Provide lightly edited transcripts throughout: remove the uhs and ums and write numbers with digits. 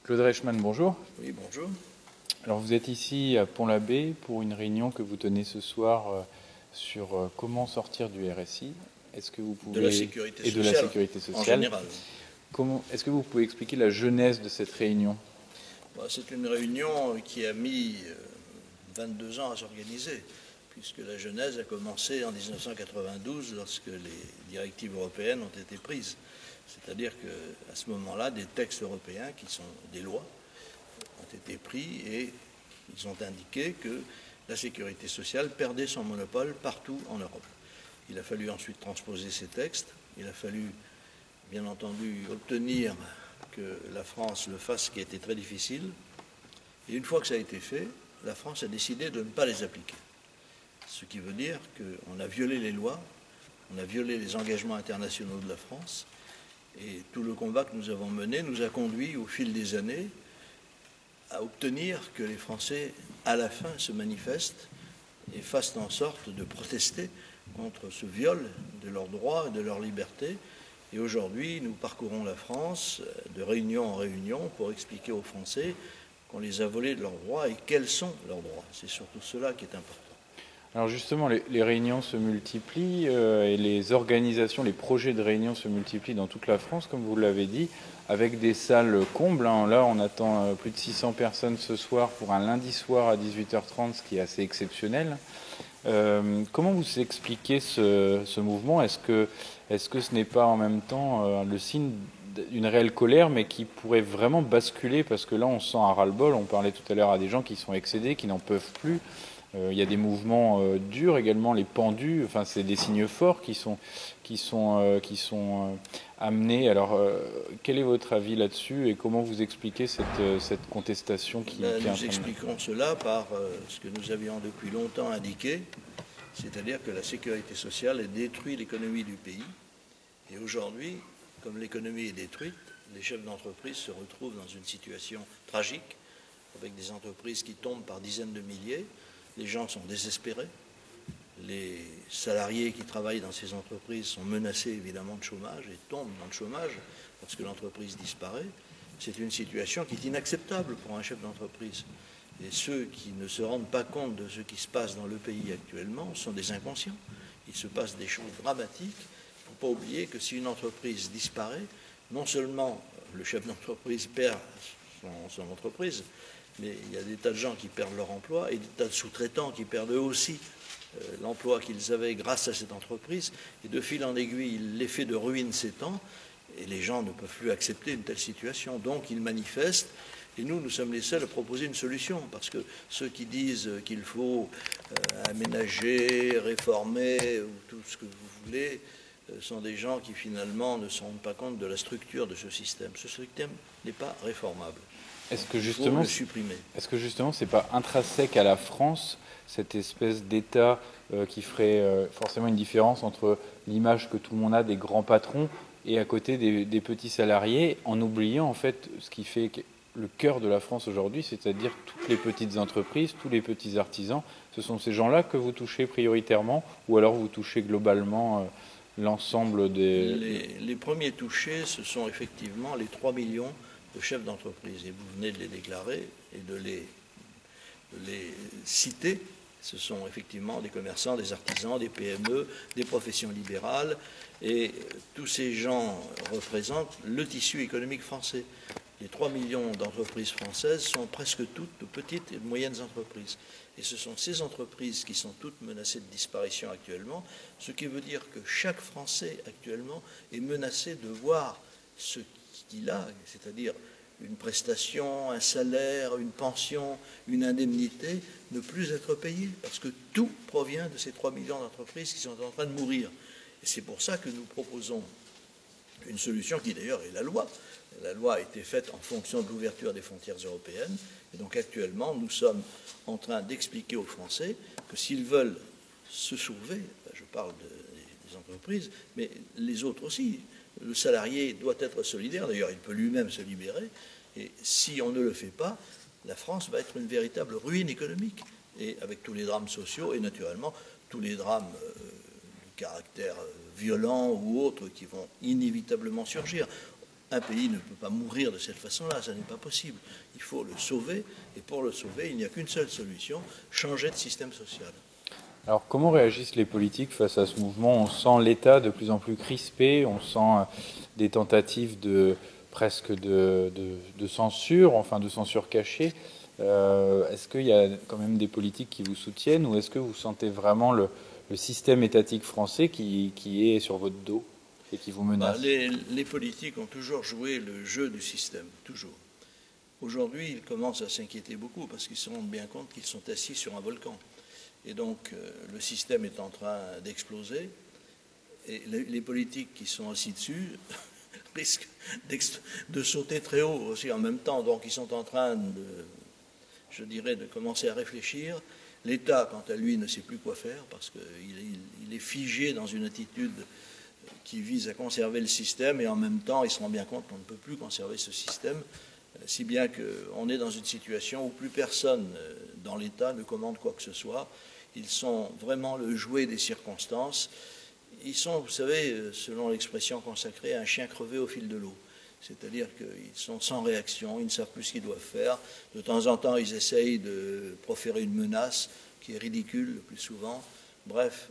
Claude Reichmann, bonjour. Oui, bonjour. Alors vous êtes ici à Pont-l'Abbé pour une réunion que vous tenez ce soir sur comment sortir du RSI. Est-ce que vous De la pouvez sécurité et de la sociale, sécurité en sociale. général. Est-ce que vous pouvez expliquer la genèse de cette réunion? C'est une réunion qui a mis 22 ans à s'organiser, puisque la genèse a commencé en 1992 lorsque les directives européennes ont été prises. C'est-à-dire qu'à ce moment-là, des textes européens, qui sont des lois, ont été pris et ils ont indiqué que la sécurité sociale perdait son monopole partout en Europe. Il a fallu ensuite transposer ces textes, il a fallu bien entendu obtenir que la France le fasse, ce qui a été très difficile. Et une fois que ça a été fait, la France a décidé de ne pas les appliquer. Ce qui veut dire qu'on a violé les lois, on a violé les engagements internationaux de la France, et tout le combat que nous avons mené nous a conduit au fil des années à obtenir que les Français, à la fin, se manifestent et fassent en sorte de protester contre ce viol de leurs droits et de leurs libertés. Et aujourd'hui, nous parcourons la France de réunion en réunion pour expliquer aux Français qu'on les a volés de leurs droits et quels sont leurs droits. C'est surtout cela qui est important. Alors justement, les réunions se multiplient et les organisations, les projets de réunion se multiplient dans toute la France, comme vous l'avez dit, avec des salles combles. Là, on attend plus de 600 personnes ce soir pour un lundi soir à 18h30, ce qui est assez exceptionnel. Comment vous expliquez ce mouvement? Est-ce que ce n'est pas en même temps le signe d'une réelle colère, mais qui pourrait vraiment basculer? Parce que là, on sent un ras-le-bol. On parlait tout à l'heure à des gens qui sont excédés, qui n'en peuvent plus. Il y a des mouvements durs également, les pendus. Enfin, c'est des signes forts qui sont amenés. Alors, quel est votre avis là-dessus et comment vous expliquez cette contestation qui est en train Nous expliquons cela par ce que nous avions depuis longtemps indiqué, c'est-à-dire que la sécurité sociale a détruit l'économie du pays. Et aujourd'hui, comme l'économie est détruite, les chefs d'entreprise se retrouvent dans une situation tragique, avec des entreprises qui tombent par dizaines de milliers. Les gens sont désespérés. Les salariés qui travaillent dans ces entreprises sont menacés évidemment de chômage et tombent dans le chômage lorsque l'entreprise disparaît. C'est une situation qui est inacceptable pour un chef d'entreprise. Et ceux qui ne se rendent pas compte de ce qui se passe dans le pays actuellement sont des inconscients. Il se passe des choses dramatiques. Il ne faut pas oublier que si une entreprise disparaît, non seulement le chef d'entreprise perd son entreprise, mais il y a des tas de gens qui perdent leur emploi et des tas de sous-traitants qui perdent eux aussi l'emploi qu'ils avaient grâce à cette entreprise. Et de fil en aiguille, l'effet de ruine s'étend et les gens ne peuvent plus accepter une telle situation. Donc ils manifestent et nous sommes les seuls à proposer une solution parce que ceux qui disent qu'il faut aménager, réformer ou tout ce que vous voulez sont des gens qui finalement ne se rendent pas compte de la structure de ce système. Ce système n'est pas réformable. Est-ce que justement, supprimer. Est-ce que justement, c'est pas intrinsèque à la France cette espèce d'État qui ferait forcément une différence entre l'image que tout le monde a des grands patrons et à côté des petits salariés, en oubliant en fait ce qui fait le cœur de la France aujourd'hui, c'est-à-dire toutes les petites entreprises, tous les petits artisans. Ce sont ces gens-là que vous touchez prioritairement, ou alors vous touchez globalement l'ensemble des... Les premiers touchés, ce sont effectivement les 3 millions de chefs d'entreprise. Et vous venez de les déclarer et de les citer. Ce sont effectivement des commerçants, des artisans, des PME, des professions libérales. Et tous ces gens représentent le tissu économique français. Les 3 millions d'entreprises françaises sont presque toutes de petites et de moyennes entreprises. Et ce sont ces entreprises qui sont toutes menacées de disparition actuellement, ce qui veut dire que chaque Français actuellement est menacé de voir ce qu'il a, c'est-à-dire une prestation, un salaire, une pension, une indemnité, ne plus être payé, parce que tout provient de ces 3 millions d'entreprises qui sont en train de mourir. Et c'est pour ça que nous proposons une solution qui d'ailleurs est la loi. La loi a été faite en fonction de l'ouverture des frontières européennes. Et donc actuellement, nous sommes en train d'expliquer aux Français que s'ils veulent se sauver, je parle des entreprises, mais les autres aussi, le salarié doit être solidaire, d'ailleurs il peut lui-même se libérer, et si on ne le fait pas, la France va être une véritable ruine économique, et avec tous les drames sociaux et naturellement tous les drames de caractère violent ou autres qui vont inévitablement surgir. Un pays ne peut pas mourir de cette façon-là, ça n'est pas possible. Il faut le sauver, et pour le sauver, il n'y a qu'une seule solution, changer de système social. Alors comment réagissent les politiques face à ce mouvement? On sent l'État de plus en plus crispé, on sent des tentatives presque de censure, enfin de censure cachée. Est-ce qu'il y a quand même des politiques qui vous soutiennent, ou est-ce que vous sentez vraiment le système étatique français qui est sur votre dos et qui vous menace? Les politiques ont toujours joué le jeu du système, toujours. Aujourd'hui, ils commencent à s'inquiéter beaucoup parce qu'ils se rendent bien compte qu'ils sont assis sur un volcan. Et donc, le système est en train d'exploser. Et les politiques qui sont assis dessus risquent de sauter très haut aussi en même temps. Donc, ils sont en train de commencer à réfléchir. L'État, quant à lui, ne sait plus quoi faire parce qu'il est figé dans une attitude qui vise à conserver le système, et en même temps, il se rend bien compte qu'on ne peut plus conserver ce système, si bien qu'on est dans une situation où plus personne dans l'État ne commande quoi que ce soit. Ils sont vraiment le jouet des circonstances. Ils sont, vous savez, selon l'expression consacrée, un chien crevé au fil de l'eau. C'est-à-dire qu'ils sont sans réaction, ils ne savent plus ce qu'ils doivent faire. De temps en temps, ils essayent de proférer une menace qui est ridicule le plus souvent. Bref,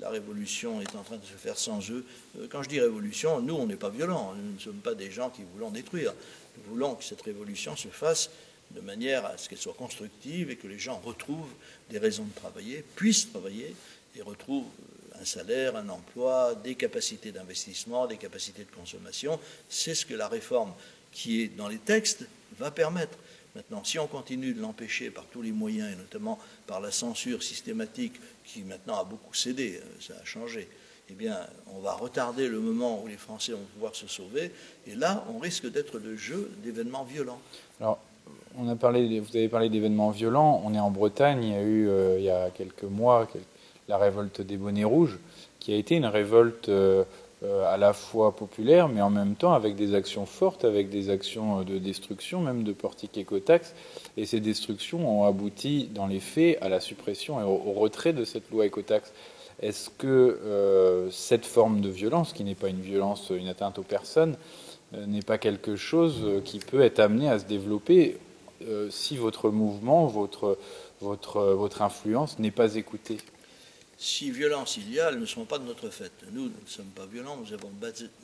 la révolution est en train de se faire sans eux. Quand je dis révolution, nous, on n'est pas violents. Nous ne sommes pas des gens qui voulons détruire. Nous voulons que cette révolution se fasse de manière à ce qu'elle soit constructive et que les gens retrouvent des raisons de travailler, puissent travailler et retrouvent un salaire, un emploi, des capacités d'investissement, des capacités de consommation. C'est ce que la réforme qui est dans les textes va permettre. Maintenant, si on continue de l'empêcher par tous les moyens, et notamment par la censure systématique qui maintenant a beaucoup cédé, ça a changé, eh bien, on va retarder le moment où les Français vont pouvoir se sauver, et là, on risque d'être le jeu d'événements violents. Alors, vous avez parlé d'événements violents. On est en Bretagne, il y a eu, il y a quelques mois, la révolte des bonnets rouges, qui a été une révolte à la fois populaire, mais en même temps avec des actions fortes, avec des actions de destruction, même de portiques écotaxes. Et ces destructions ont abouti, dans les faits, à la suppression et au retrait de cette loi écotaxe. Est-ce que cette forme de violence, qui n'est pas une violence, une atteinte aux personnes, n'est pas quelque chose qui peut être amené à se développer si votre mouvement, votre influence n'est pas écoutée? Si violence il y a, elles ne sont pas de notre fait. Nous ne sommes pas violents, nous avons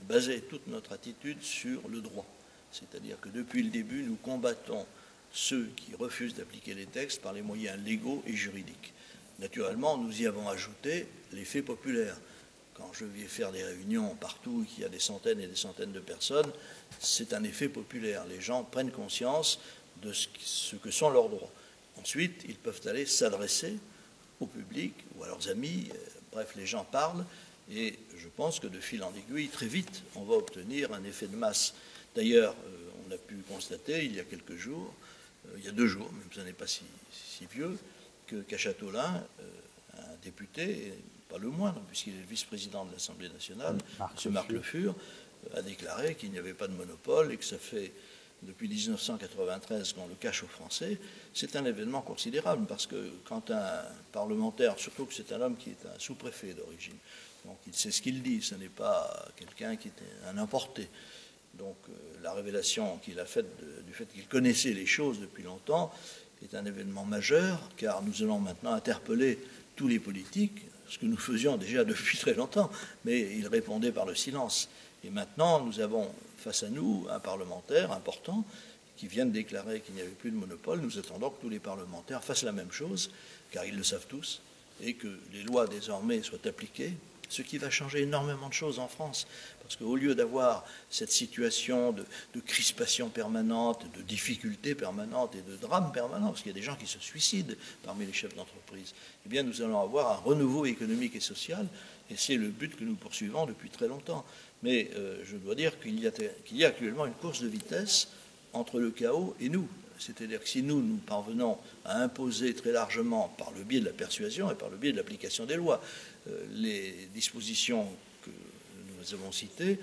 basé toute notre attitude sur le droit. C'est-à-dire que depuis le début, nous combattons ceux qui refusent d'appliquer les textes par les moyens légaux et juridiques. Naturellement, nous y avons ajouté l'effet populaire. Quand je vais faire des réunions partout où il y a des centaines et des centaines de personnes, c'est un effet populaire. Les gens prennent conscience de ce que sont leurs droits. Ensuite, ils peuvent aller s'adresser au public ou à leurs amis. Bref, les gens parlent, et je pense que de fil en aiguille, très vite, on va obtenir un effet de masse. D'ailleurs, on a pu constater il y a quelques jours, il y a 2 jours, même ça n'est pas si vieux, qu'à Châteaulin, un député, et pas le moindre, puisqu'il est le vice-président de l'Assemblée nationale, M. Marc Le Fur, a déclaré qu'il n'y avait pas de monopole et que ça fait depuis 1993 qu'on le cache aux Français. C'est un événement considérable parce que quand un parlementaire, surtout que c'est un homme qui est un sous-préfet d'origine, donc il sait ce qu'il dit, ce n'est pas quelqu'un qui est un importé. Donc la révélation qu'il a faite du fait qu'il connaissait les choses depuis longtemps est un événement majeur, car nous allons maintenant interpeller tous les politiques, ce que nous faisions déjà depuis très longtemps, mais ils répondaient par le silence. Et maintenant, nous avons face à nous un parlementaire important qui vient de déclarer qu'il n'y avait plus de monopole. Nous attendons que tous les parlementaires fassent la même chose, car ils le savent tous, et que les lois désormais soient appliquées, ce qui va changer énormément de choses en France. Parce qu'au lieu d'avoir cette situation de crispation permanente, de difficultés permanentes et de drames permanents, parce qu'il y a des gens qui se suicident parmi les chefs d'entreprise, eh bien nous allons avoir un renouveau économique et social, et c'est le but que nous poursuivons depuis très longtemps. Mais je dois dire qu'il y a actuellement une course de vitesse entre le chaos et nous. C'est-à-dire que si nous parvenons à imposer très largement, par le biais de la persuasion et par le biais de l'application des lois, les dispositions que nous avons citées,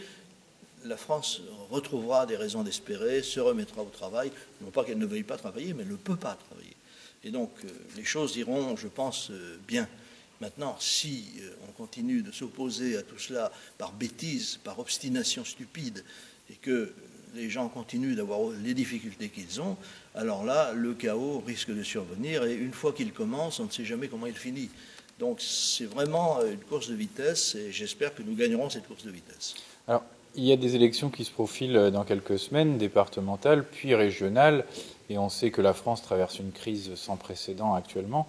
la France retrouvera des raisons d'espérer, se remettra au travail. Non pas qu'elle ne veuille pas travailler, mais elle ne peut pas travailler. Et donc les choses iront, je pense, bien. Maintenant, si on continue de s'opposer à tout cela par bêtise, par obstination stupide, et que les gens continuent d'avoir les difficultés qu'ils ont, alors là, le chaos risque de survenir, et une fois qu'il commence, on ne sait jamais comment il finit. Donc c'est vraiment une course de vitesse, et j'espère que nous gagnerons cette course de vitesse. Alors, il y a des élections qui se profilent dans quelques semaines, départementales, puis régionales, et on sait que la France traverse une crise sans précédent actuellement.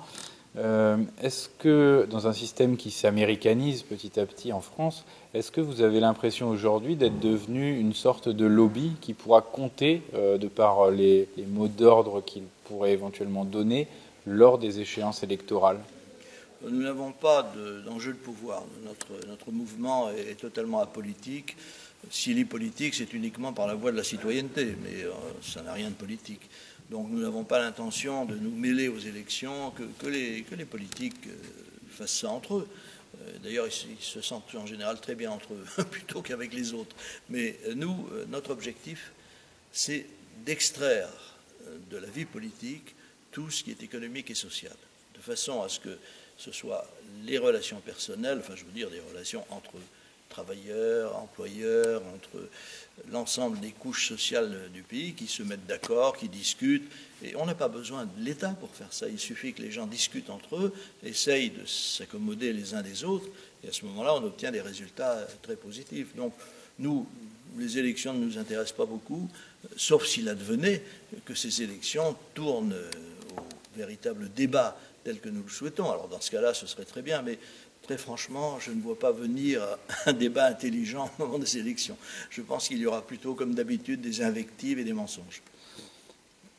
Est-ce que, dans un système qui s'américanise petit à petit en France, est-ce que vous avez l'impression aujourd'hui d'être devenu une sorte de lobby qui pourra compter, de par les mots d'ordre qu'il pourrait éventuellement donner lors des échéances électorales? Nous n'avons pas d'enjeu de pouvoir. Notre mouvement est totalement apolitique. S'il est politique, c'est uniquement par la voie de la citoyenneté, mais ça n'a rien de politique. Donc nous n'avons pas l'intention de nous mêler aux élections, que les politiques fassent ça entre eux. D'ailleurs, ils se sentent en général très bien entre eux, plutôt qu'avec les autres. Mais nous, notre objectif, c'est d'extraire de la vie politique tout ce qui est économique et social, de façon à ce que ce soit les relations personnelles, enfin je veux dire des relations entre travailleurs, employeurs, entre l'ensemble des couches sociales du pays qui se mettent d'accord, qui discutent. Et on n'a pas besoin de l'État pour faire ça. Il suffit que les gens discutent entre eux, essayent de s'accommoder les uns des autres, et à ce moment-là, on obtient des résultats très positifs. Donc, nous, les élections ne nous intéressent pas beaucoup, sauf s'il advenait que ces élections tournent au véritable débat tel que nous le souhaitons. Alors, dans ce cas-là, ce serait très bien, mais très franchement, je ne vois pas venir un débat intelligent au moment des élections. Je pense qu'il y aura plutôt, comme d'habitude, des invectives et des mensonges.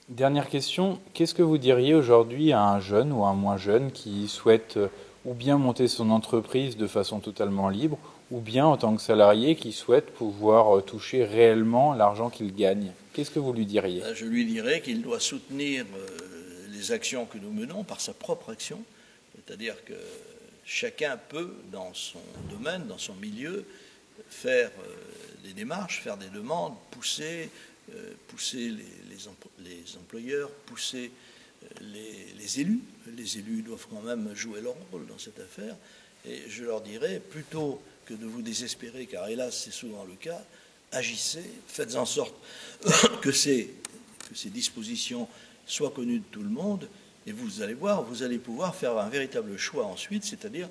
Dernière question, qu'est-ce que vous diriez aujourd'hui à un jeune ou à un moins jeune qui souhaite ou bien monter son entreprise de façon totalement libre, ou bien en tant que salarié qui souhaite pouvoir toucher réellement l'argent qu'il gagne? Qu'est-ce que vous lui diriez? Je lui dirais qu'il doit soutenir les actions que nous menons par sa propre action, c'est-à-dire que chacun peut, dans son domaine, dans son milieu, faire des démarches, faire des demandes, pousser les employeurs, pousser les élus. Les élus doivent quand même jouer leur rôle dans cette affaire. Et je leur dirais, plutôt que de vous désespérer, car hélas c'est souvent le cas, agissez, faites en sorte que ces dispositions soient connues de tout le monde, et vous allez voir, vous allez pouvoir faire un véritable choix ensuite, c'est-à-dire,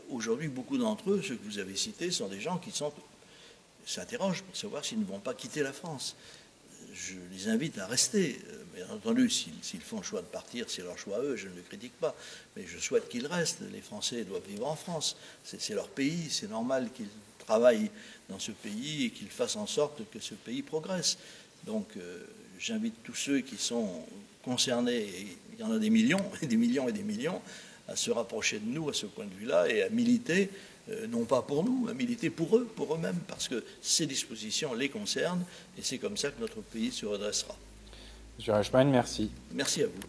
aujourd'hui, beaucoup d'entre eux, ceux que vous avez cités, sont des gens qui s'interrogent pour savoir s'ils ne vont pas quitter la France. Je les invite à rester. Bien entendu, s'ils font le choix de partir, c'est leur choix à eux, je ne le critique pas. Mais je souhaite qu'ils restent. Les Français doivent vivre en France. C'est leur pays, c'est normal qu'ils travaillent dans ce pays et qu'ils fassent en sorte que ce pays progresse. Donc, j'invite tous ceux qui sont concernés, et il y en a des millions, et des millions et des millions, à se rapprocher de nous à ce point de vue-là et à militer, non pas pour nous, à militer pour eux, pour eux-mêmes, parce que ces dispositions les concernent, et c'est comme ça que notre pays se redressera. Monsieur Reichmann, merci. Merci à vous.